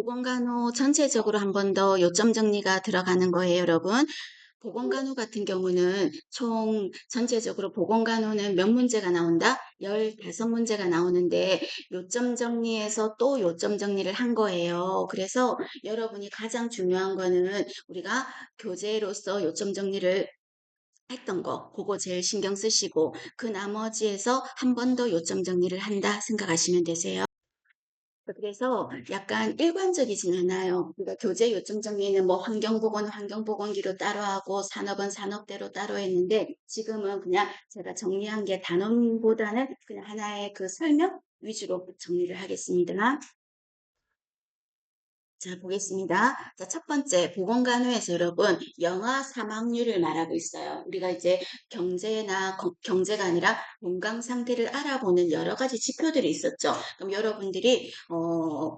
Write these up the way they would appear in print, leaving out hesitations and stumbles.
보건간호 전체적으로 한 번 더 요점 정리가 들어가는 거예요, 여러분. 보건간호 같은 경우는 총 전체적으로 보건간호는 몇 문제가 나온다? 15문제가 나오는데 요점 정리해서 또 요점 정리를 한 거예요. 그래서 여러분이 가장 중요한 거는 우리가 교재로서 요점 정리를 했던 거, 그거 제일 신경 쓰시고 그 나머지에서 한 번 더 요점 정리를 한다 생각하시면 되세요. 그래서 약간 일관적이진 않아요. 그러니까 교재 요점 정리는 뭐 환경보건 환경보건기로 따로 하고 산업은 산업대로 따로 했는데 지금은 그냥 제가 정리한 게 단원보다는 그냥 하나의 그 설명 위주로 정리를 하겠습니다. 자, 보겠습니다. 자, 첫 번째, 보건간호에서 여러분, 영아 사망률을 말하고 있어요. 우리가 이제 경제가 아니라 건강 상태를 알아보는 여러 가지 지표들이 있었죠. 그럼 여러분들이,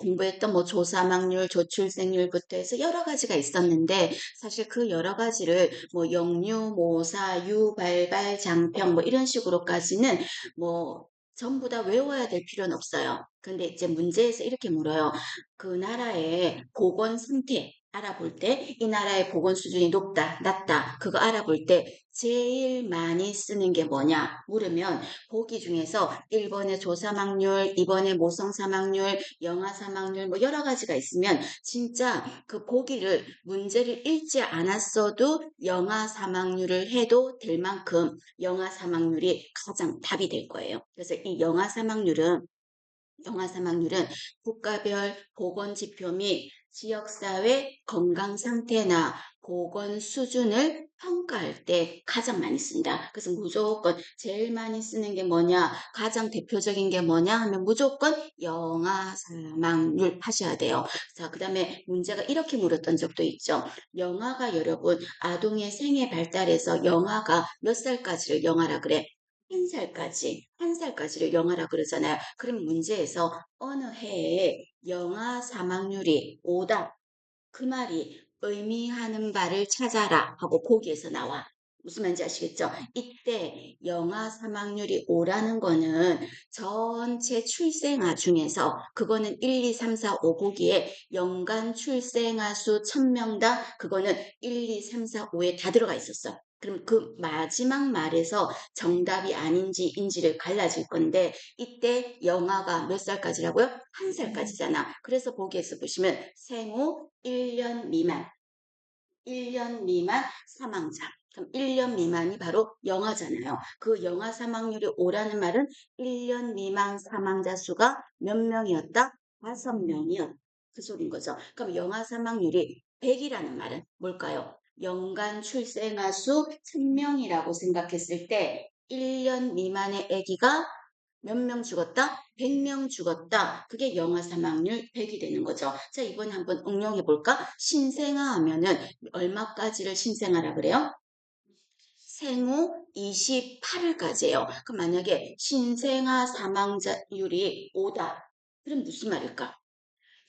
공부했던 뭐 조사망률, 조출생률부터 해서 여러 가지가 있었는데, 사실 그 여러 가지를 뭐 영유, 모사, 유발발, 장평 뭐 이런 식으로까지는 뭐 전부 다 외워야 될 필요는 없어요. 근데 이제 문제에서 이렇게 물어요. 그 나라의 보건 상태 알아볼 때 이 나라의 보건 수준이 높다, 낮다 그거 알아볼 때 제일 많이 쓰는 게 뭐냐 물으면 보기 중에서 1번의 조사망률, 2번의 모성 사망률, 영아 사망률 뭐 여러 가지가 있으면 진짜 그 보기를 문제를 읽지 않았어도 영아 사망률을 해도 될 만큼 영아 사망률이 가장 답이 될 거예요. 그래서 이 영아 사망률은 국가별 보건 지표 및 지역사회 건강 상태나 보건 수준을 평가할 때 가장 많이 쓴다. 그래서 무조건 제일 많이 쓰는 게 뭐냐, 가장 대표적인 게 뭐냐 하면 무조건 영아 사망률 하셔야 돼요. 자, 그 다음에 문제가 이렇게 물었던 적도 있죠. 영아가 여러분, 아동의 생애 발달에서 영아가 몇 살까지를 영아라 그래? 한 살까지를 영아라 그러잖아요. 그럼 문제에서 어느 해에 영아 사망률이 5다. 그 말이 의미하는 바를 찾아라 하고 보기에서 나와. 무슨 말인지 아시겠죠? 이때 영아 사망률이 5라는 거는 전체 출생아 중에서 그거는 1, 2, 3, 4, 5 보기에 연간 출생아 수 1000명당 그거는 1, 2, 3, 4, 5에 다 들어가 있었어. 그럼 그 마지막 말에서 정답이 아닌지 인지를 갈라질 건데 이때 영아가 몇 살까지라고요? 한 살까지잖아. 그래서 보기에서 보시면 생후 1년 미만, 1년 미만 사망자. 그럼 1년 미만이 바로 영아잖아요. 그 영아 사망률이 5라는 말은 1년 미만 사망자 수가 몇 명이었다? 5명이었다. 그 소린 거죠. 그럼 영아 사망률이 100이라는 말은 뭘까요? 연간 출생아 수 1000명이라고 생각했을 때 1년 미만의 아기가 몇 명 죽었다? 100명 죽었다. 그게 영아 사망률 100이 되는 거죠. 자, 이번 한번 응용해 볼까? 신생아 하면은 얼마까지를 신생아라 그래요? 생후 28일까지예요. 그럼 만약에 신생아 사망자율이 5다. 그럼 무슨 말일까?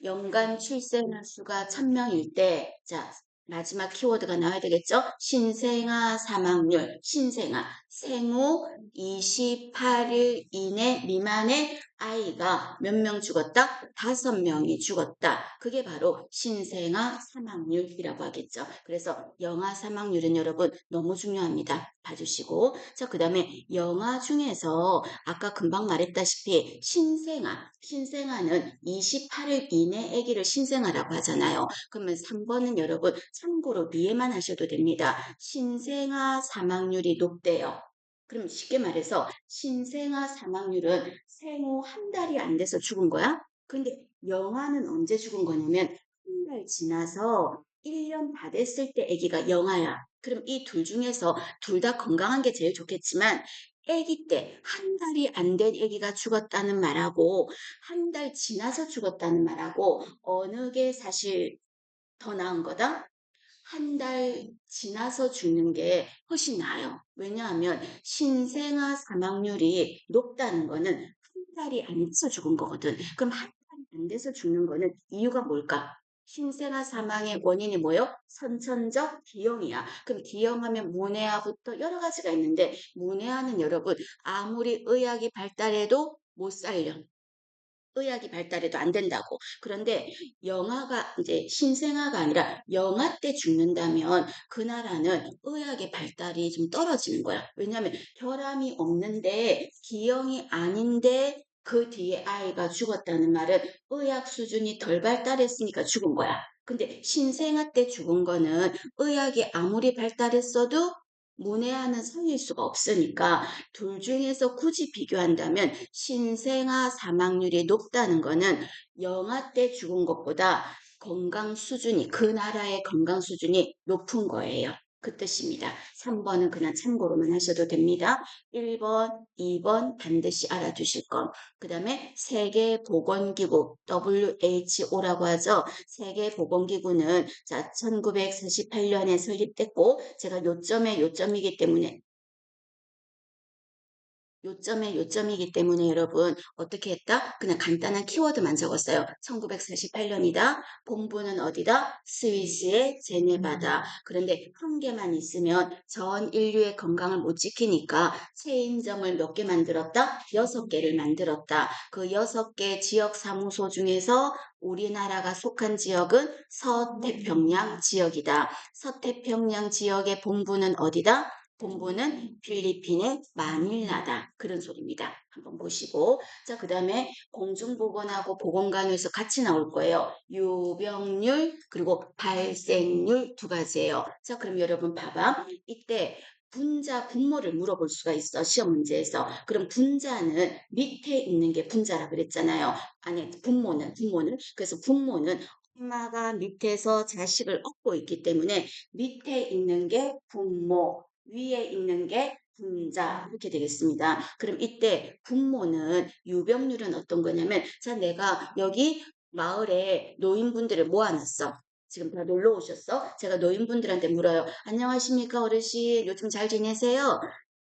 연간 출생아 수가 1000명일 때, 자, 마지막 키워드가 나와야 되겠죠? 신생아 사망률, 신생아, 생후 28일 이내 미만의 아이가 몇 명 죽었다? 5명이 죽었다. 그게 바로 신생아 사망률이라고 하겠죠. 그래서 영아 사망률은 여러분 너무 중요합니다. 봐주시고. 자, 그 다음에 영아 중에서 아까 금방 말했다시피 신생아는 28일 이내 아기를 신생아라고 하잖아요. 그러면 3번은 여러분 참고로 위에만 하셔도 됩니다. 신생아 사망률이 높대요. 그럼 쉽게 말해서 신생아 사망률은 생후 한 달이 안 돼서 죽은 거야? 근데 영아는 언제 죽은 거냐면 한 달 지나서 1년 다 됐을 때 아기가 영아야. 그럼 이 둘 중에서 둘 다 건강한 게 제일 좋겠지만 아기 때 한 달이 안 된 아기가 죽었다는 말하고 한 달 지나서 죽었다는 말하고 어느 게 사실 더 나은 거다? 한 달 지나서 죽는 게 훨씬 나아요. 왜냐하면 신생아 사망률이 높다는 거는 한 달이 안 돼서 죽은 거거든. 그럼 한 달이 안 돼서 죽는 거는 이유가 뭘까? 신생아 사망의 원인이 뭐요? 선천적 기형이야. 그럼 기형하면 문해아부터 여러 가지가 있는데 문해아는 여러분 아무리 의학이 발달해도 못 살려. 의학이 발달해도 안 된다고. 그런데 영아가 이제 신생아가 아니라 영아 때 죽는다면 그 나라는 의학의 발달이 좀 떨어지는 거야. 왜냐하면 혈압이 없는데 기형이 아닌데 그 뒤에 아이가 죽었다는 말은 의학 수준이 덜 발달했으니까 죽은 거야. 근데 신생아 때 죽은 거는 의학이 아무리 발달했어도 문외한은 살릴 수가 없으니까 둘 중에서 굳이 비교한다면 신생아 사망률이 높다는 거는 영아 때 죽은 것보다 건강 수준이, 그 나라의 건강 수준이 높은 거예요. 그 뜻입니다. 3번은 그냥 참고로만 하셔도 됩니다. 1번, 2번 반드시 알아두실 것. 그 다음에 세계보건기구, WHO라고 하죠. 세계보건기구는 자, 1948년에 설립됐고, 제가 요점에 요점이기 때문에 요점에 요점이기 때문에 여러분 어떻게 했다? 그냥 간단한 키워드만 적었어요. 1948년이다. 본부는 어디다? 스위스의 제네바다. 그런데 한 개만 있으면 전 인류의 건강을 못 지키니까 체인점을 몇 개 만들었다? 6개를 만들었다. 그 6개 지역 사무소 중에서 우리나라가 속한 지역은 서태평양 지역이다. 서태평양 지역의 본부는 어디다? 본부는 필리핀의 마닐라다. 그런 소리입니다. 한번 보시고. 자, 그 다음에 공중보건하고 보건간호에서 같이 나올 거예요. 유병률, 그리고 발생률 두 가지예요. 자, 그럼 여러분 봐봐. 이때 분자, 분모를 물어볼 수가 있어. 시험 문제에서. 그럼 분자는 밑에 있는 게 분자라 그랬잖아요. 아니, 분모는. 그래서 분모는 엄마가 밑에서 자식을 얻고 있기 때문에 밑에 있는 게 분모, 위에 있는 게 분자 이렇게 되겠습니다. 그럼 이때 분모는 유병률은 어떤 거냐면 자 내가 여기 마을에 노인분들을 모아놨어. 지금 다 놀러 오셨어? 제가 노인분들한테 물어요. 안녕하십니까 어르신 요즘 잘 지내세요?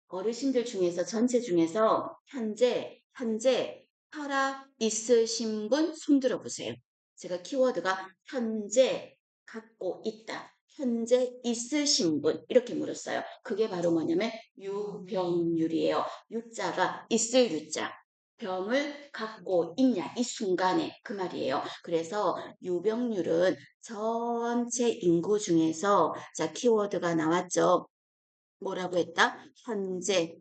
어르신들 중에서 전체 중에서 현재 혈압 있으신 분 손들어 보세요. 제가 키워드가 현재 갖고 있다. 현재 있으신 분 이렇게 물었어요. 그게 바로 뭐냐면 유병률이에요. 유자가 있을 유자. 병을 갖고 있냐 이 순간에 그 말이에요. 그래서 유병률은 전체 인구 중에서 자 키워드가 나왔죠. 뭐라고 했다? 현재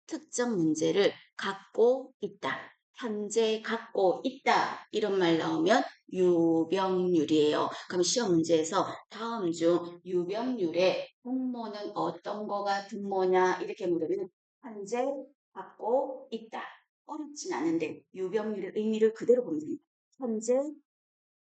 특정 문제를 갖고 있다. 현재 갖고 있다. 이런 말 나오면 유병률이에요. 그럼 시험 문제에서 다음 중 유병률의 분모는 어떤 거가 분모냐 이렇게 물으면 현재 갖고 있다. 어렵진 않은데 유병률의 의미를 그대로 보면 됩니다. 현재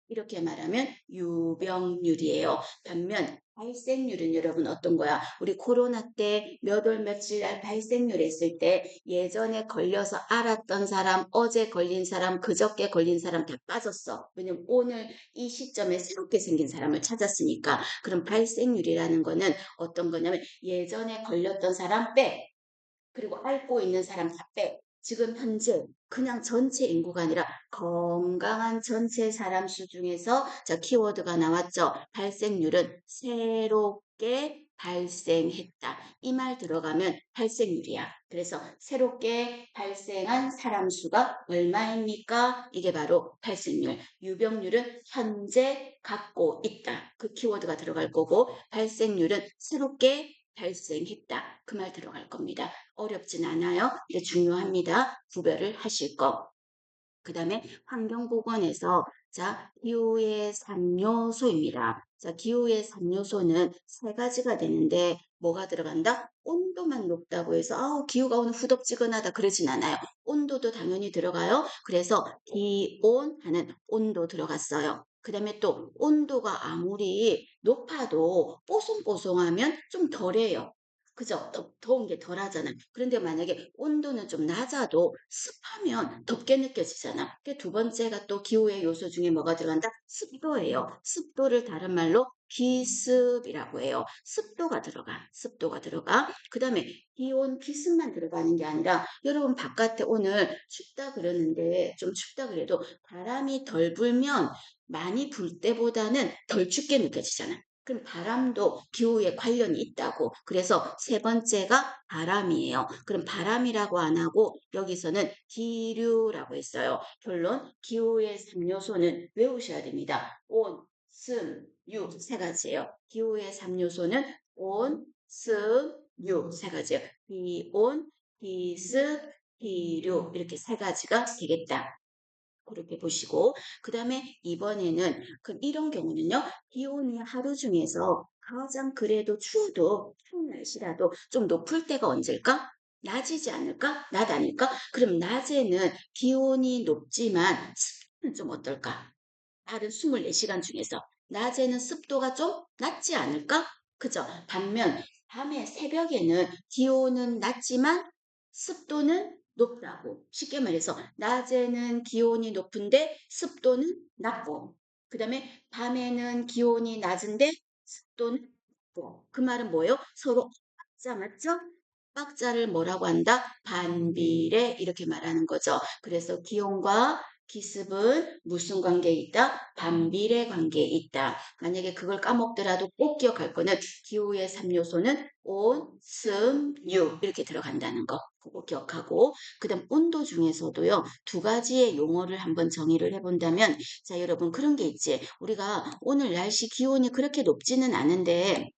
이렇게 말하면 유병률이에요. 반면 발생률은 여러분 어떤 거야? 우리 코로나 때 몇 월 며칠 날 발생률 했을 때 예전에 걸려서 알았던 사람, 어제 걸린 사람, 그저께 걸린 사람 다 빠졌어. 왜냐면 오늘 이 시점에 새롭게 생긴 사람을 찾았으니까. 그럼 발생률이라는 거는 어떤 거냐면 예전에 걸렸던 사람 빼. 그리고 앓고 있는 사람 다 빼. 지금 현재 그냥 전체 인구가 아니라 건강한 전체 사람 수 중에서 자 키워드가 나왔죠. 발생률은 새롭게 발생했다. 이 말 들어가면 발생률이야. 그래서 새롭게 발생한 사람 수가 얼마입니까? 이게 바로 발생률. 유병률은 현재 갖고 있다. 그 키워드가 들어갈 거고 발생률은 새롭게 발생했다. 그 말 들어갈 겁니다. 어렵진 않아요. 근데 중요합니다. 구별을 하실 거. 그 다음에 환경보건에서 자 기후의 3요소입니다. 자 기후의 3요소는 세 가지가 되는데 뭐가 들어간다? 온도만 높다고 해서 기후가 오늘 후덥지근하다 그러진 않아요. 온도도 당연히 들어가요. 그래서 기온 하는 온도 들어갔어요. 그 다음에 또 온도가 아무리 높아도 뽀송뽀송하면 좀 덜해요. 그죠? 더운 게 덜하잖아. 그런데 만약에 온도는 좀 낮아도 습하면 덥게 느껴지잖아. 두 번째가 또 기후의 요소 중에 뭐가 들어간다? 습도예요. 습도를 다른 말로 기습이라고 해요. 습도가 들어가. 그 다음에 기온, 기습만 들어가는 게 아니라 여러분 바깥에 오늘 춥다 그러는데 좀 춥다 그래도 바람이 덜 불면 많이 불 때보다는 덜 춥게 느껴지잖아. 그럼 바람도 기후에 관련이 있다고. 그래서 세 번째가 바람이에요. 그럼 바람이라고 안 하고 여기서는 기류라고 했어요. 결론 기후의 3요소는 외우셔야 됩니다. 온, 습, 유 세 가지예요. 기후의 3요소는 온, 습, 유 세 가지예요. 기온, 기습, 기류 이렇게 세 가지가 되겠다. 그렇게 보시고 그 다음에 이번에는 그 이런 경우는요 기온이 하루 중에서 가장 그래도 추워도 추운 날씨라도 좀 높을 때가 언제일까? 낮이지 않을까? 낮 아닐까? 그럼 낮에는 기온이 높지만 습도는 좀 어떨까? 다른 24시간 중에서 낮에는 습도가 좀 낮지 않을까? 그죠? 반면 밤에 새벽에는 기온은 낮지만 습도는 높다고. 쉽게 말해서 낮에는 기온이 높은데 습도는 낮고 그 다음에 밤에는 기온이 낮은데 습도는 높고 그 말은 뭐예요? 서로 박자 맞죠? 박자를 뭐라고 한다? 반비례 이렇게 말하는 거죠. 그래서 기온과 기습은 무슨 관계에 있다? 반비례 관계에 있다. 만약에 그걸 까먹더라도 꼭 기억할 거는 기후의 3요소는 온, 습, 유 이렇게 들어간다는 거. 그거 기억하고 그 다음 온도 중에서도요. 두 가지의 용어를 한번 정의를 해본다면 자 여러분 그런 게 있지. 우리가 오늘 날씨 기온이 그렇게 높지는 않은데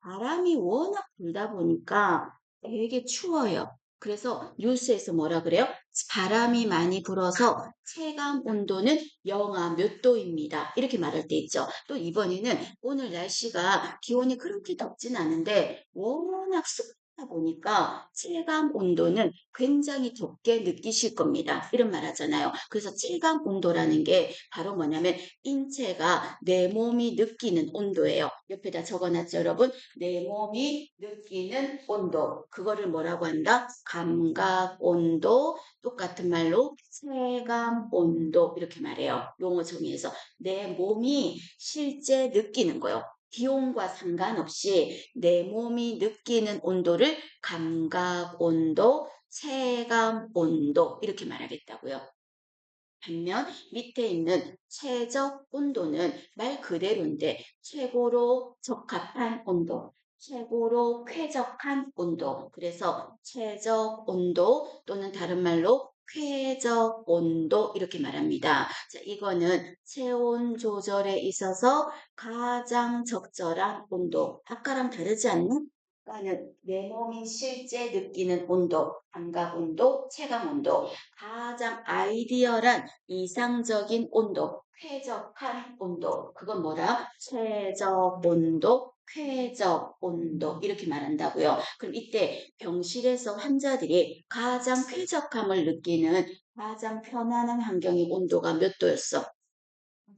바람이 워낙 불다 보니까 되게 추워요. 그래서 뉴스에서 뭐라 그래요? 바람이 많이 불어서 체감 온도는 영하 몇 도입니다. 이렇게 말할 때 있죠. 또 이번에는 오늘 날씨가 기온이 그렇게 덥진 않은데 워낙 습하다 보니까 체감 온도는 굉장히 덥게 느끼실 겁니다. 이런 말 하잖아요. 그래서 체감 온도라는 게 바로 뭐냐면 인체가 내 몸이 느끼는 온도예요. 옆에다 적어놨죠, 여러분? 내 몸이 느끼는 온도. 그거를 뭐라고 한다? 감각 온도. 똑같은 말로 체감 온도. 이렇게 말해요. 용어 정의에서. 내 몸이 실제 느끼는 거요. 기온과 상관없이 내 몸이 느끼는 온도를 감각 온도, 체감 온도 이렇게 말하겠다고요. 반면 밑에 있는 최적 온도는 말 그대로인데 최고로 적합한 온도, 최고로 쾌적한 온도. 그래서 최적 온도 또는 다른 말로 쾌적 온도 이렇게 말합니다. 자, 이거는 체온 조절에 있어서 가장 적절한 온도. 아까랑 다르지 않나? 아까는 내 몸이 실제 느끼는 온도, 감각 온도, 체감 온도. 가장 아이디얼한 이상적인 온도, 쾌적한 온도. 그건 뭐다? 최적 온도, 쾌적 온도. 이렇게 말한다고요. 그럼 이때 병실에서 환자들이 가장 쾌적함을 느끼는 가장 편안한 환경의 온도가 몇 도였어?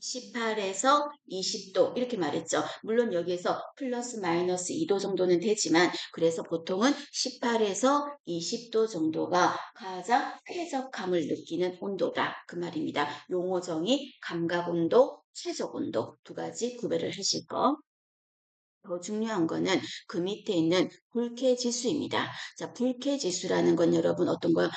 18에서 20도 이렇게 말했죠. 물론 여기에서 플러스 마이너스 2도 정도는 되지만 그래서 보통은 18에서 20도 정도가 가장 쾌적함을 느끼는 온도다. 그 말입니다. 용어 정의, 감각 온도, 최적 온도 두 가지 구별을 하실 거. 더 중요한 거는 그 밑에 있는 불쾌지수입니다. 자, 불쾌지수라는 건 여러분 어떤 거요?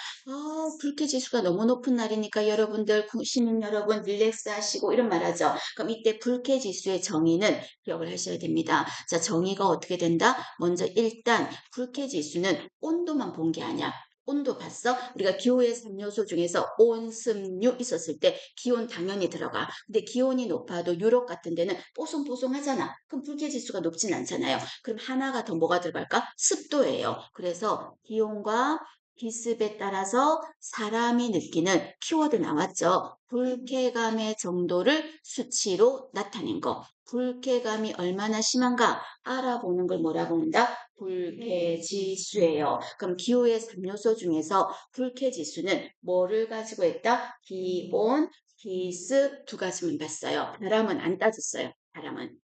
불쾌지수가 너무 높은 날이니까 여러분들, 시민 여러분 릴렉스 하시고 이런 말 하죠. 그럼 이때 불쾌지수의 정의는 기억을 하셔야 됩니다. 자, 정의가 어떻게 된다? 먼저 일단 불쾌지수는 온도만 본 게 아니야. 온도 봤어? 우리가 기호의 3요소 중에서 온, 습, 유 있었을 때 기온 당연히 들어가. 근데 기온이 높아도 유럽 같은 데는 뽀송뽀송하잖아. 그럼 불쾌지수가 높진 않잖아요. 그럼 하나가 더 뭐가 들어갈까? 습도예요. 그래서 기온과 기습에 따라서 사람이 느끼는 키워드 나왔죠. 불쾌감의 정도를 수치로 나타낸 거. 불쾌감이 얼마나 심한가 알아보는 걸 뭐라고 한다? 불쾌지수예요. 그럼 기호의 3요소 중에서 불쾌지수는 뭐를 가지고 있다? 기온, 기습 두 가지만 봤어요. 바람은 안 따졌어요. 바람은.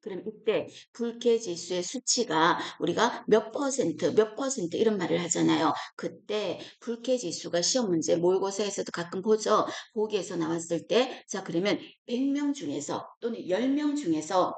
그럼 이때 불쾌지수의 수치가 우리가 몇 퍼센트 이런 말을 하잖아요. 그때 불쾌지수가 시험 문제 모의고사에서도 가끔 보죠. 보기에서 나왔을 때 자 그러면 100명 중에서 또는 10명 중에서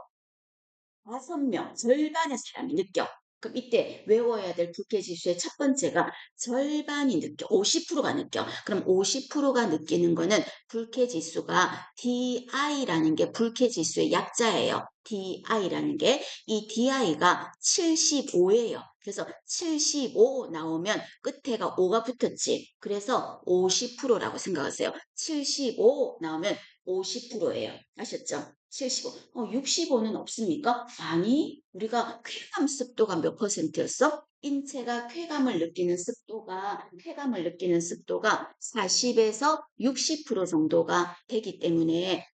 5명 절반의 사람이 느껴. 그럼 이때 외워야 될 불쾌지수의 첫 번째가 절반이 느껴. 50%가 느껴. 그럼 50%가 느끼는 거는 불쾌지수가 DI라는 게 불쾌지수의 약자예요. DI라는 게 이 DI가 75예요. 그래서 75 나오면 끝에가 5가 붙었지. 그래서 50%라고 생각하세요. 75 나오면 50%예요. 아셨죠? 75. 65는 없습니까? 아니, 우리가 쾌감 습도가 몇 %였어? 인체가 쾌감을 느끼는 습도가 40에서 60% 정도가 되기 때문에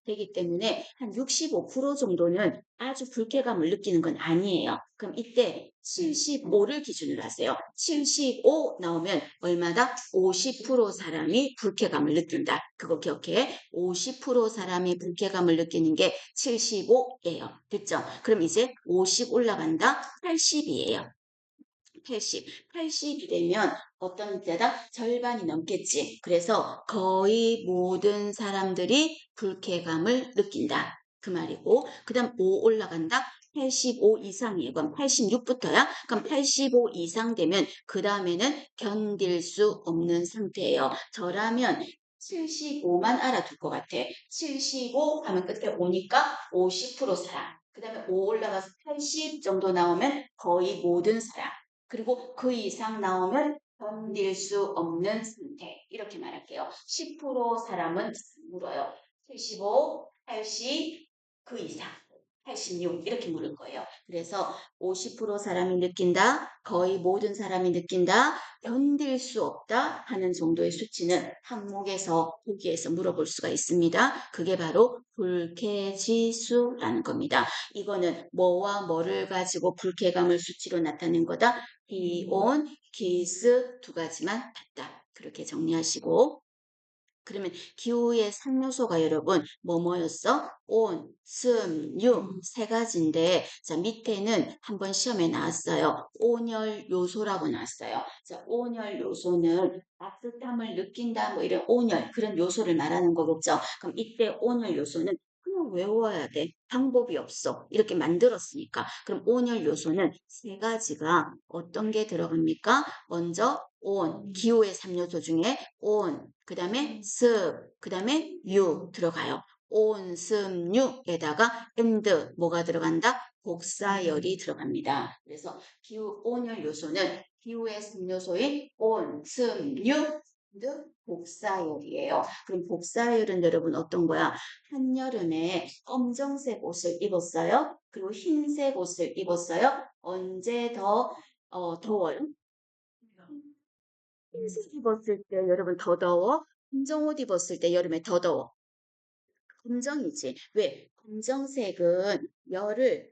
한 65% 정도는 아주 불쾌감을 느끼는 건 아니에요. 그럼 이때 75를 기준으로 하세요. 75 나오면 얼마다? 50% 사람이 불쾌감을 느낀다. 그거 기억해. 50% 사람이 불쾌감을 느끼는 게 75예요. 됐죠? 그럼 이제 50 올라간다? 80이에요. 80. 80이 되면 어떤 때다? 절반이 넘겠지. 그래서 거의 모든 사람들이 불쾌감을 느낀다. 그 말이고, 그 다음 5 올라간다? 85 이상이에요. 그럼 86부터야? 그럼 85 이상 되면 그 다음에는 견딜 수 없는 상태예요. 저라면 75만 알아둘 것 같아. 75 하면 끝에 오니까 50% 사람. 그 다음에 5 올라가서 80 정도 나오면 거의 모든 사람. 그리고 그 이상 나오면 견딜 수 없는 상태. 이렇게 말할게요. 10% 사람은 물어요. 75, 80, 그 이상. 86 이렇게 물을 거예요. 그래서 50% 사람이 느낀다. 거의 모든 사람이 느낀다. 견딜 수 없다 하는 정도의 수치는 항목에서 보기에서 물어볼 수가 있습니다. 그게 바로 불쾌지수라는 겁니다. 이거는 뭐와 뭐를 가지고 불쾌감을 수치로 나타낸 거다. 기온, 기스 두 가지만 같다. 그렇게 정리하시고 그러면 기후의 3요소가 여러분 뭐였어? 온, 습, 유 세 가지인데 자 밑에는 한번 시험에 나왔어요. 온열 요소라고 나왔어요. 자 온열 요소는 따뜻함을 느낀다 뭐 이런 온열 그런 요소를 말하는 거겠죠. 그럼 이때 온열 요소는 그냥 외워야 돼. 방법이 없어. 이렇게 만들었으니까. 그럼 온열 요소는 세 가지가 어떤 게 들어갑니까? 먼저 온, 기호의 3요소 중에 온, 그 다음에 습, 그 다음에 유 들어가요. 온, 습, 유에다가 and 뭐가 들어간다? 복사열이 들어갑니다. 그래서 기후 온열 요소는 기후의 3요소인 온, 습, 유, and 복사열이에요. 그럼 복사열은 여러분 어떤 거야? 한여름에 검정색 옷을 입었어요. 그리고 흰색 옷을 입었어요. 언제 더워요? 흰색 입었을 때 여러분 더 더워? 검정 옷 입었을 때 여름에 더 더워? 검정이지. 왜? 검정색은 열을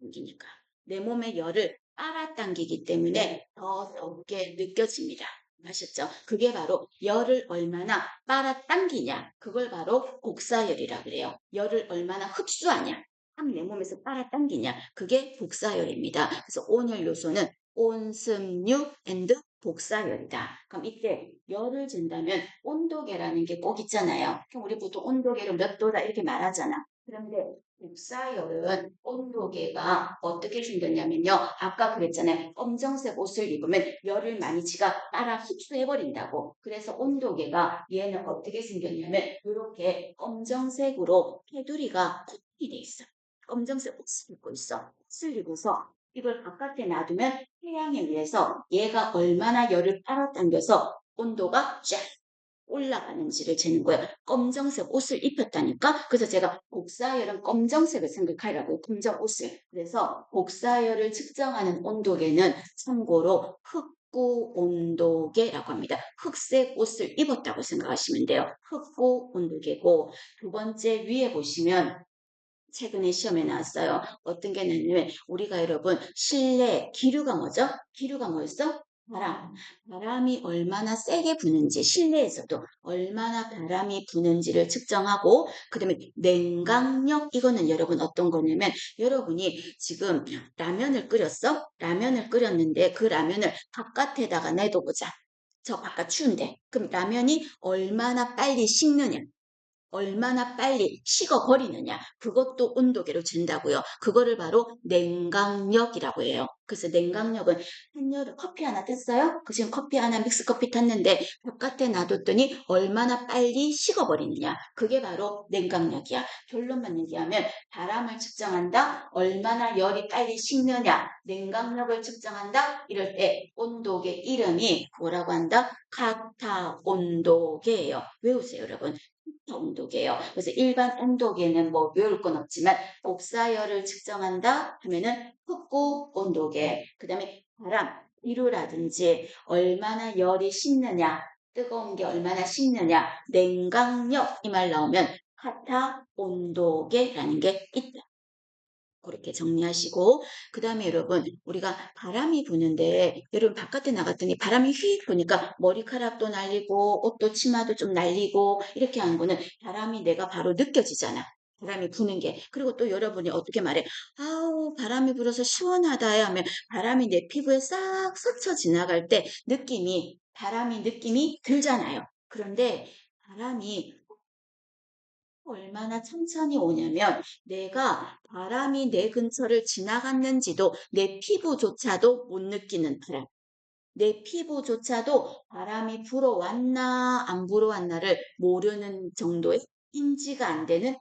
당기니까. 내 몸의 열을 빨아당기기 때문에 더 덥게 느껴집니다. 아셨죠? 그게 바로 열을 얼마나 빨아당기냐. 그걸 바로 복사열이라 그래요. 열을 얼마나 흡수하냐. 딱 내 몸에서 빨아당기냐. 그게 복사열입니다. 그래서 온열 요소는 온습류 앤드 복사열이다. 그럼 이때 열을 재다면 온도계라는 게 꼭 있잖아요. 그럼 우리 보통 온도계를 몇 도다 이렇게 말하잖아. 그런데 복사열은 온도계가 어떻게 생겼냐면요. 아까 그랬잖아요. 검정색 옷을 입으면 열을 많이 지가 따라 흡수해버린다고. 그래서 온도계가 얘는 어떻게 생겼냐면 이렇게 검정색으로 테두리가 코팅이 돼 있어. 검정색 옷을 입고 있어. 옷을 입어서 이걸 바깥에 놔두면 태양에 의해서 얘가 얼마나 열을 빨아당겨서 온도가 쫙 올라가는지를 재는 거예요. 검정색 옷을 입혔다니까? 그래서 제가 복사열은 검정색을 생각하라고요. 검정 옷을. 그래서 복사열을 측정하는 온도계는 참고로 흑구 온도계라고 합니다. 흑색 옷을 입었다고 생각하시면 돼요. 흑구 온도계고 두 번째 위에 보시면 최근에 시험에 나왔어요. 어떤 게 나냐면 우리가 여러분 실내 기류가 뭐죠? 기류가 뭐였어? 바람. 바람이 얼마나 세게 부는지 실내에서도 얼마나 바람이 부는지를 측정하고 그다음에 냉각력 이거는 여러분 어떤 거냐면 여러분이 지금 라면을 끓였어? 라면을 끓였는데 그 라면을 바깥에다가 내둬보자. 저 바깥 추운데. 그럼 라면이 얼마나 빨리 식느냐? 얼마나 빨리 식어버리느냐. 그것도 온도계로 준다고요. 그거를 바로 냉각력이라고 해요. 그래서 냉각력은 한여름 커피 하나 탔어요? 그 지금 커피 하나 믹스커피 탔는데 바깥에 놔뒀더니 얼마나 빨리 식어버리느냐. 그게 바로 냉각력이야. 결론만 얘기하면 바람을 측정한다. 얼마나 열이 빨리 식느냐. 냉각력을 측정한다. 이럴 때 온도계 이름이 뭐라고 한다? 카타 온도계예요. 외우세요, 여러분. 카타 온도계예요. 그래서 일반 온도계는 뭐 외울 건 없지만 복사열을 측정한다 하면은 흑구 온도계. 그다음에 바람, 비료라든지 얼마나 열이 식느냐, 뜨거운 게 얼마나 식느냐, 냉각력 이 말 나오면 카타 온도계라는 게 있다. 그렇게 정리하시고 그 다음에 여러분 우리가 바람이 부는데 여러분 바깥에 나갔더니 바람이 휙 부니까 머리카락도 날리고 옷도 치마도 좀 날리고 이렇게 하는 거는 바람이 내가 바로 느껴지잖아. 바람이 부는 게. 그리고 또 여러분이 어떻게 말해? 아우 바람이 불어서 시원하다 하면 바람이 내 피부에 싹 스쳐 지나갈 때 바람이 느낌이 들잖아요. 그런데 바람이 얼마나 천천히 오냐면 내가 바람이 내 근처를 지나갔는지도 내 피부조차도 못 느끼는 바람. 내 피부조차도 바람이 불어왔나 안 불어왔나를 모르는 정도의 인지가 안 되는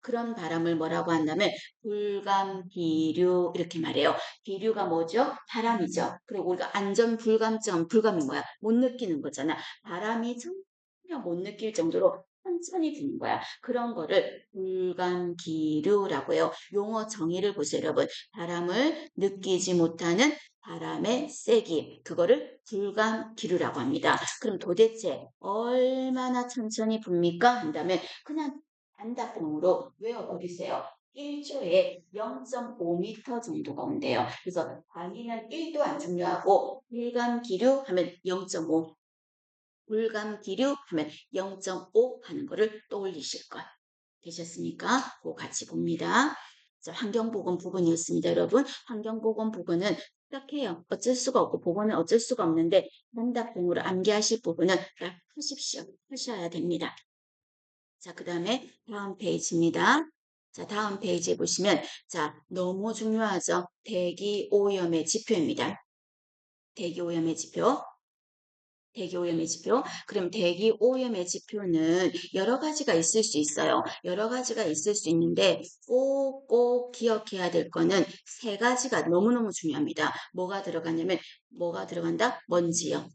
그런 바람을 뭐라고 한다면 불감 기류 이렇게 말해요. 기류가 뭐죠? 바람이죠. 그리고 우리가 안전 불감증 불감이 뭐야? 못 느끼는 거잖아. 바람이 전혀 못 느낄 정도로 천천히 부는 거야. 그런 거를 불감기류라고 해요. 용어 정의를 보세요, 여러분. 바람을 느끼지 못하는 바람의 세기, 그거를 불감기류라고 합니다. 그럼 도대체 얼마나 천천히 붑니까? 한다면 그냥 단답형으로 외워버리세요. 1초에 0.5m 정도가 온대요. 그래서 단위는 1도 안 중요하고 불감기류 하면 0.5, 불감기류 하면 0.5 하는 거를 떠올리실 것. 되셨습니까? 그거 같이 봅니다. 자, 환경보건 부분이었습니다, 여러분. 환경보건 부분은 딱해요. 어쩔 수가 없고 보건은 어쩔 수가 없는데 단답형으로 암기하실 부분은 딱 하십시오. 하셔야 됩니다. 자, 그 다음에 다음 페이지입니다. 자, 다음 페이지에 보시면 자, 너무 중요하죠. 대기오염의 지표입니다. 대기오염의 지표. 대기오염의 지표. 그럼 대기오염의 지표는 여러 가지가 있을 수 있어요. 여러 가지가 있을 수 있는데 꼭 기억해야 될 거는 세 가지가 너무너무 중요합니다. 뭐가 들어간다? 먼지요.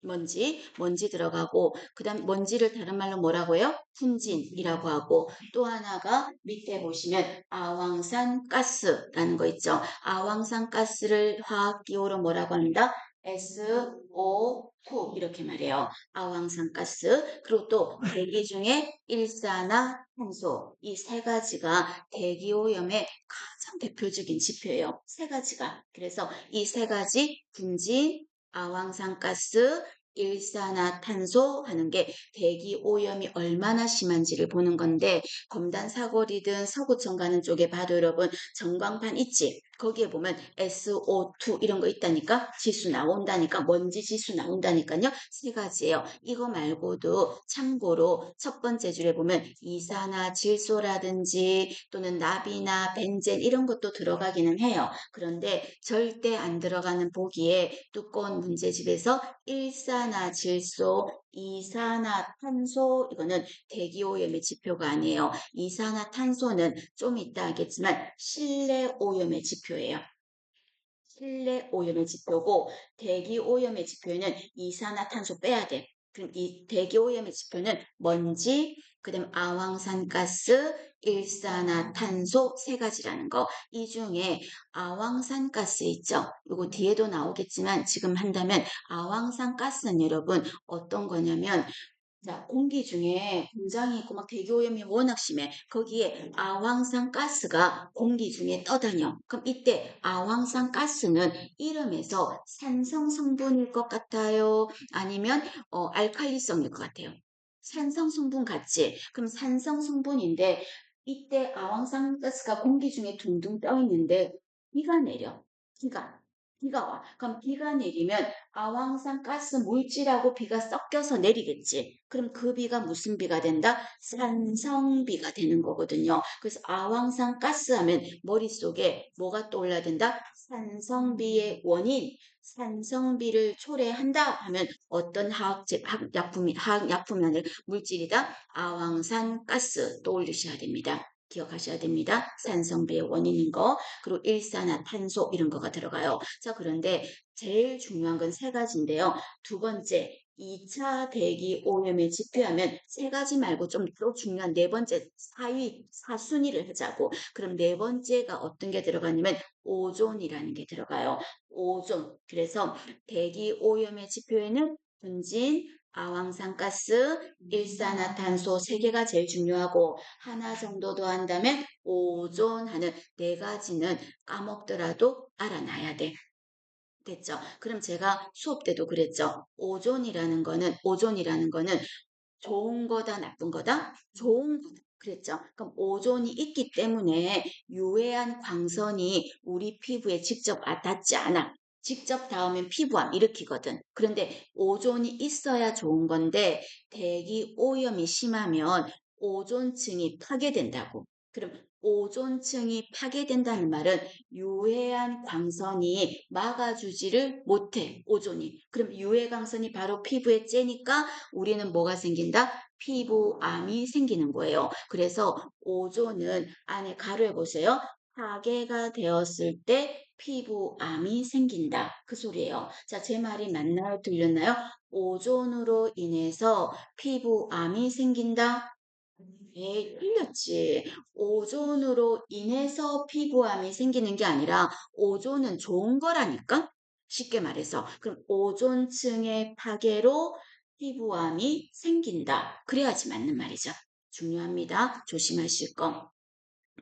먼지 들어가고, 그 다음 먼지를 다른 말로 뭐라고 해요? 분진이라고 하고, 또 하나가 밑에 보시면 아황산 가스라는 거 있죠. 아황산 가스를 화학기호로 뭐라고 합니다? SO2 이렇게 말해요. 아황산 가스. 그리고 또 대기 중에 일산화탄소. 이 세 가지가 대기오염의 가장 대표적인 지표예요. 세 가지가. 그래서 이 세 가지 분진, 아황산가스, 일산화탄소 하는 게 대기 오염이 얼마나 심한지를 보는 건데 검단 사거리든 서구청 가는 쪽에 봐도 여러분 전광판 있지? 거기에 보면 SO2 이런 거 있다니까 지수 나온다니까 먼지 지수 나온다니까요. 세 가지예요. 이거 말고도 참고로 첫 번째 줄에 보면 이산화질소라든지 또는 납이나 벤젠 이런 것도 들어가기는 해요. 그런데 절대 안 들어가는 보기에 두꺼운 문제집에서 일산화질소, 이산화탄소 이거는 대기오염의 지표가 아니에요. 이산화탄소는 좀 이따 하겠지만 실내오염의 지표예요. 실내오염의 지표고 대기오염의 지표에는 이산화탄소 빼야 돼. 그럼 이 대기오염의 지표는 먼지, 그다음 아황산가스, 일산화탄소 세 가지라는 거. 이 중에 아황산가스 있죠. 이거 뒤에도 나오겠지만 지금 한다면 아황산가스는 여러분 어떤 거냐면 자, 공기 중에 공장이 있고 막 대기오염이 워낙 심해. 거기에 아황산 가스가 공기 중에 떠다녀. 그럼 이때 아황산 가스는 이름에서 산성 성분일 것 같아요? 아니면 알칼리성일 것 같아요? 산성 성분 같지? 그럼 산성 성분인데 이때 아황산 가스가 공기 중에 둥둥 떠 있는데 비가 내려. 비가. 비가 와. 그럼 비가 내리면 아황산 가스 물질하고 비가 섞여서 내리겠지. 그럼 그 비가 무슨 비가 된다? 산성비가 되는 거거든요. 그래서 아황산 가스 하면 머릿속에 뭐가 떠올라야 된다? 산성비의 원인, 산성비를 초래한다 하면 어떤 화학약품이 아니라 물질이다? 아황산 가스 떠올리셔야 됩니다. 기억하셔야 됩니다. 산성비의 원인인 거. 그리고 일산화탄소 이런 거가 들어가요. 자, 그런데 제일 중요한 건 세 가지인데요. 두 번째, 2차 대기 오염의 지표하면 세 가지 말고 좀 더 중요한 네 번째 사순위를 하자고. 그럼 네 번째가 어떤 게 들어가냐면 오존이라는 게 들어가요. 오존. 그래서 대기 오염의 지표에는 분진, 아황산가스, 일산화탄소 세 개가 제일 중요하고 하나 정도 더 한다면 오존하는 네 가지는 까먹더라도 알아놔야 돼. 됐죠? 그럼 제가 수업 때도 그랬죠. 오존이라는 거는 좋은 거다, 나쁜 거다? 좋은 거다. 그랬죠. 그럼 오존이 있기 때문에 유해한 광선이 우리 피부에 직접 닿지 않아. 직접 닿으면 피부암 일으키거든. 그런데 오존이 있어야 좋은 건데 대기 오염이 심하면 오존층이 파괴된다고. 그럼 오존층이 파괴된다는 말은 유해한 광선이 막아주지를 못해, 오존이. 그럼 유해 광선이 바로 피부에 쬐니까 우리는 뭐가 생긴다? 피부암이 생기는 거예요. 그래서 오존은 안에 가로해 보세요. 파괴가 되었을 때 피부암이 생긴다. 그 소리예요. 자, 제 말이 맞나요? 들렸나요? 오존으로 인해서 피부암이 생긴다. 에이, 틀렸지. 오존으로 인해서 피부암이 생기는 게 아니라 오존은 좋은 거라니까? 쉽게 말해서. 그럼 오존층의 파괴로 피부암이 생긴다. 그래야지 맞는 말이죠. 중요합니다. 조심하실 거.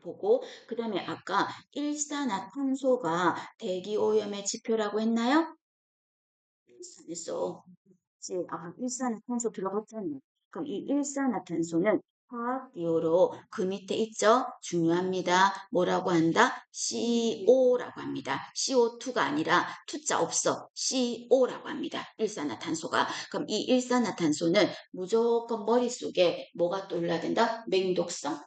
보고 그다음에 아까 일산화탄소가 대기오염의 지표라고 했나요? 있어. 일산화탄소 들어봤잖아요. 그럼 이 일산화탄소는 화학 기호로 그 밑에 있죠? 중요합니다. 뭐라고 한다? CO라고 합니다. CO2가 아니라 투자 없어. CO라고 합니다. 일산화탄소가. 그럼 이 일산화탄소는 무조건 머릿속에 뭐가 떠올라야 된다? 맹독성.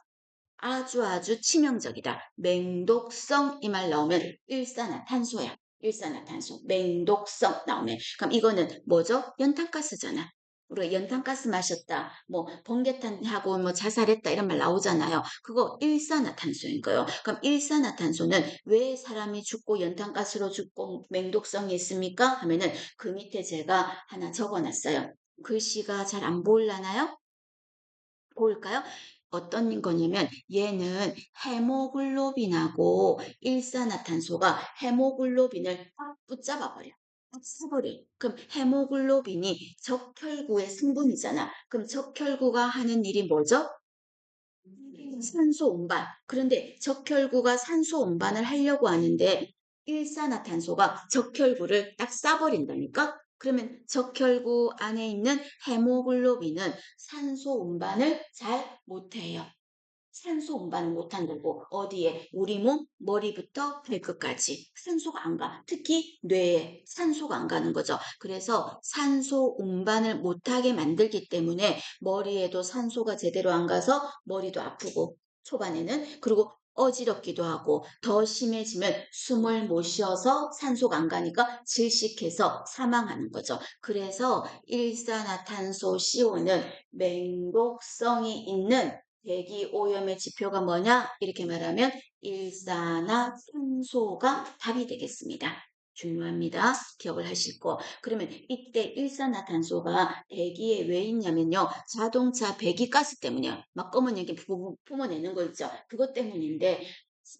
아주 치명적이다. 맹독성 이 말 나오면 일산화탄소야. 일산화탄소. 맹독성 나오면. 그럼 이거는 뭐죠? 연탄가스잖아. 우리가 연탄가스 마셨다. 뭐 번개탄하고 뭐 자살했다 이런 말 나오잖아요. 그거 일산화탄소인 거예요. 그럼 일산화탄소는 왜 사람이 죽고 연탄가스로 죽고 맹독성이 있습니까? 하면은 그 밑에 제가 하나 적어놨어요. 글씨가 잘 안 보일라나요? 보일까요? 어떤 거냐면 얘는 헤모글로빈하고 일산화탄소가 헤모글로빈을 꽉 붙잡아 버려. 붙여버려. 그럼 헤모글로빈이 적혈구의 성분이잖아. 그럼 적혈구가 하는 일이 뭐죠? 산소 운반. 그런데 적혈구가 산소 운반을 하려고 하는데 일산화탄소가 적혈구를 딱 싸버린다니까? 그러면 적혈구 안에 있는 헤모글로빈은 산소 운반을 잘 못해요. 산소 운반을 못한다고. 어디에? 우리 몸 머리부터 발끝까지 산소가 안 가. 특히 뇌에 산소가 안 가는 거죠. 그래서 산소 운반을 못하게 만들기 때문에 머리에도 산소가 제대로 안 가서 머리도 아프고 초반에는 그리고 어지럽기도 하고 더 심해지면 숨을 못 쉬어서 산소가 안 가니까 질식해서 사망하는 거죠. 그래서 일산화탄소 CO는 맹독성이 있는 대기 오염의 지표가 뭐냐? 이렇게 말하면 일산화탄소가 답이 되겠습니다. 중요합니다. 기억을 하실 거. 그러면 이때 일산화탄소가 대기에 왜 있냐면요. 자동차 배기가스 때문이에요. 막 검은 연기 뿜어내는 거 있죠. 그것 때문인데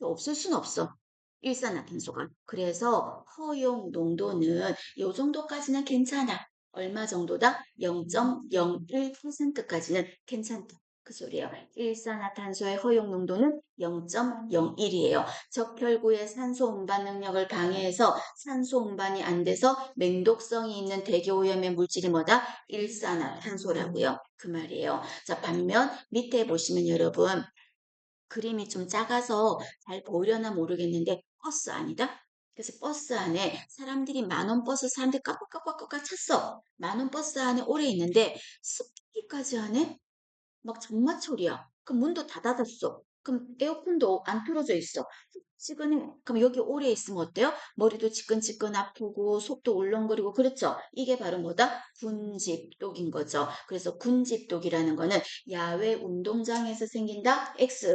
없을 순 없어. 일산화탄소가. 그래서 허용 농도는 이 정도까지는 괜찮아. 얼마 정도다? 0.01%까지는 괜찮다. 그 소리예요. 일산화탄소의 허용 농도는 0.01이에요. 적혈구의 산소 운반 능력을 방해해서 산소 운반이 안 돼서 맹독성이 있는 대기오염의 물질이 뭐다? 일산화탄소라고요. 그 말이에요. 자, 반면 밑에 보시면 여러분 그림이 좀 작아서 잘 보이려나 모르겠는데 버스 아니다? 그래서 버스 안에 사람들이 만원 버스 사람들이 꽉꽉꽉꽉꽉 찼어. 만원 버스 안에 오래 있는데 습기까지 하네? 막 장마철이야. 그럼 문도 다 닫았어. 그럼 에어컨도 안 틀어져 있어. 지근해. 그럼 여기 오래 있으면 어때요? 머리도 지끈지끈 아프고 속도 울렁거리고 그렇죠? 이게 바로 뭐다? 군집독인 거죠. 그래서 군집독이라는 거는 야외 운동장에서 생긴다? X.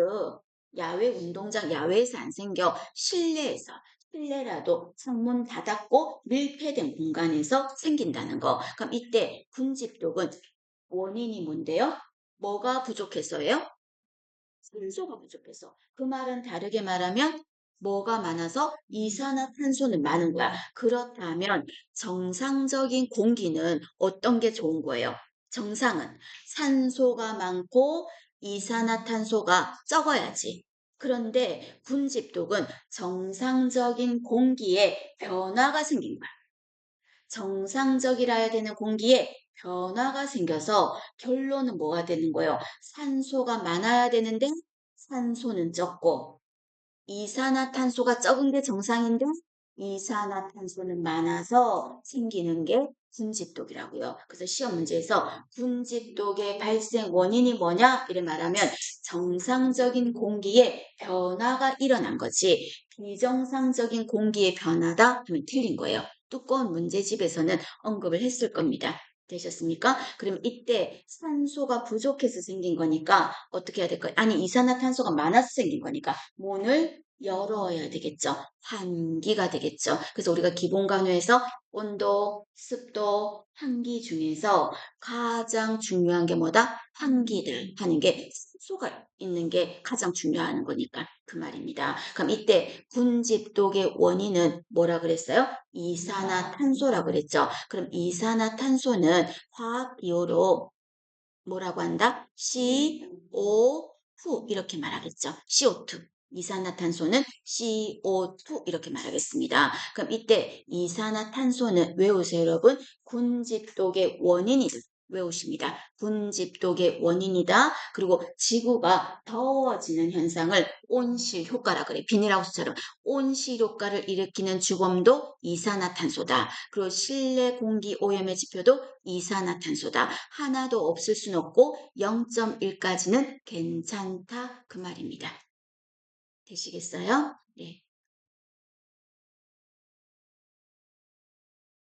야외 운동장, 야외에서 안 생겨. 실내에서. 실내라도 창문 닫았고 밀폐된 공간에서 생긴다는 거. 그럼 이때 군집독은 원인이 뭔데요? 뭐가 부족해서예요? 산소가 부족해서. 그 말은 다르게 말하면 뭐가 많아서 이산화탄소는 많은 거야. 그렇다면 정상적인 공기는 어떤 게 좋은 거예요? 정상은 산소가 많고 이산화탄소가 적어야지. 그런데 군집독은 정상적인 공기에 변화가 생긴 거야. 정상적이라야 되는 공기에 변화가 생겨서 결론은 뭐가 되는 거예요? 산소가 많아야 되는데 산소는 적고 이산화탄소가 적은 게 정상인데 이산화탄소는 많아서 생기는 게 군집독이라고요. 그래서 시험 문제에서 군집독의 발생 원인이 뭐냐? 이래 말하면 정상적인 공기에 변화가 일어난 거지 비정상적인 공기의 변화다 하면 틀린 거예요. 두꺼운 문제집에서는 언급을 했을 겁니다. 되셨습니까? 그럼 이때 산소가 부족해서 생긴 거니까 어떻게 해야 될까요? 아니 이산화탄소가 많아서 생긴 거니까 문을 열어야 되겠죠. 환기가 되겠죠. 그래서 우리가 기본 간호에서 온도, 습도, 환기 중에서 가장 중요한 게 뭐다? 환기다 하는 게 습소가 있는 게 가장 중요한 거니까 그 말입니다. 그럼 이때 군집독의 원인은 뭐라 그랬어요? 이산화탄소라 그랬죠. 그럼 이산화탄소는 화학 기호로 뭐라고 한다? CO2 이렇게 말하겠죠. CO2. 이산화탄소는 CO2 이렇게 말하겠습니다. 그럼 이때 이산화탄소는 외우세요, 여러분. 군집독의 원인이다. 외우십니다. 군집독의 원인이다. 그리고 지구가 더워지는 현상을 온실 효과라 그래. 비닐하우스처럼 온실 효과를 일으키는 주범도 이산화탄소다. 그리고 실내 공기 오염의 지표도 이산화탄소다. 하나도 없을 순 없고 0.1까지는 괜찮다 그 말입니다. 되시겠어요? 네.